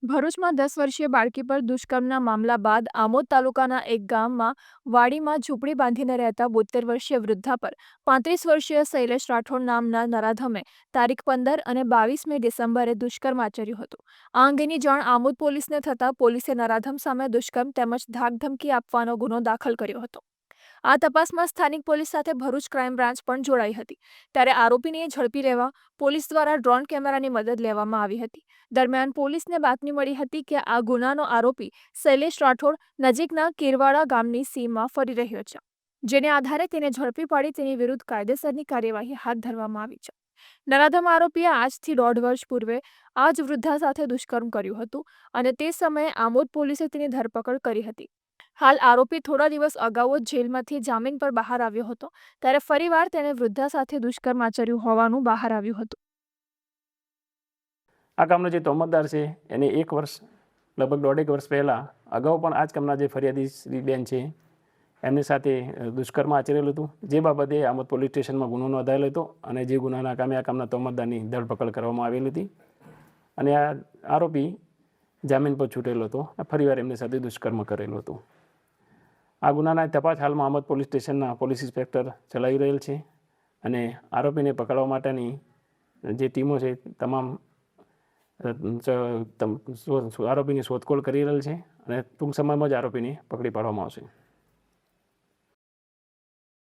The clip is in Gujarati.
ભરૂચમાં 10 વર્ષીય બાળકી પર દુષ્કર્મના મામલા બાદ આમોદ તાલુકાના એક ગામમાં વાડીમાં ઝૂંપડી બાંધીને રહેતા 72 વર્ષીય વૃદ્ધા પર 35 વર્ષીય શૈલેષ રાઠોડ નામના નરાધમે તારીખ 15 અને 22મી ડિસેમ્બરે દુષ્કર્મ આચર્યું હતું। આ અંગેની જાણ આમોદ પોલીસને થતાં પોલીસે નરાધમ સામે દુષ્કર્મ તેમજ ધાકધમકી આપવાનો ગુનો દાખલ કર્યો હતો। આ તપાસમાં સ્થાનિક પોલીસ સાથે ભરૂચ ક્રાઇમ બ્રાન્ચ પણ જોડાઈ હતી। ત્યારે આરોપીને ઝડપી લેવા પોલીસ દ્વારા ડ્રોન કેમેરાની મદદ લેવામાં આવી હતી। દરમિયાન પોલીસને બાતમી મળી હતી કે આ ગુનાનો આરોપી શૈલેષ રાઠોડ નજીકના કેરવાડા ગામની સીમમાં ફરી રહ્યો છે, જેને આધારે તેને ઝડપી પાડી તેની વિરુદ્ધ કાયદેસરની કાર્યવાહી હાથ ધરવામાં આવી છે। નરાધમ આરોપીએ આજથી 1.5 વર્ષ પૂર્વે આ જ વૃદ્ધા સાથે દુષ્કર્મ કર્યું હતું અને તે સમયે આમોદ પોલીસે તેની ધરપકડ કરી હતી। હાલ આરોપી થોડા દિવસ અગાઉ જ જેલમાંથી જામીન પર બહાર આવ્યો હતો, ત્યારે ફરીવાર તેણે વૃદ્ધા સાથે દુષ્કર્મ આચર્યું હોવાનું બહાર આવ્યું હતું। આ કામનો જે તોમતદાર છે એને 1 વર્ષ લગભગ 1.5 વર્ષ પહેલાં અગાઉ પણ આ જ કામના જે ફરિયાદી શ્રી બેન છે એમની સાથે દુષ્કર્મ આચરેલું હતું, જે બાબતે આમોદ પોલીસ સ્ટેશનમાં ગુનો નોંધાયેલો હતો અને જે ગુનાના કામે આ કામના તોમતદારની ધરપકડ કરવામાં આવેલી હતી અને આ આરોપી જામીન પર છૂટેલો હતો। ફરીવાર એમની સાથે દુષ્કર્મ કરેલું હતું। આ ગુનાના તપાસ હાલમાં આમોદ પોલીસ સ્ટેશનના પોલીસ ઇન્સ્પેક્ટર ચલાવી રહેલ છે અને આરોપીને પકડવા માટેની જે ટીમો છે તમામ આરોપીની શોધખોળ કરી રહેલ છે અને ટૂંક સમયમાં જ આરોપીને પકડી પાડવામાં આવશે।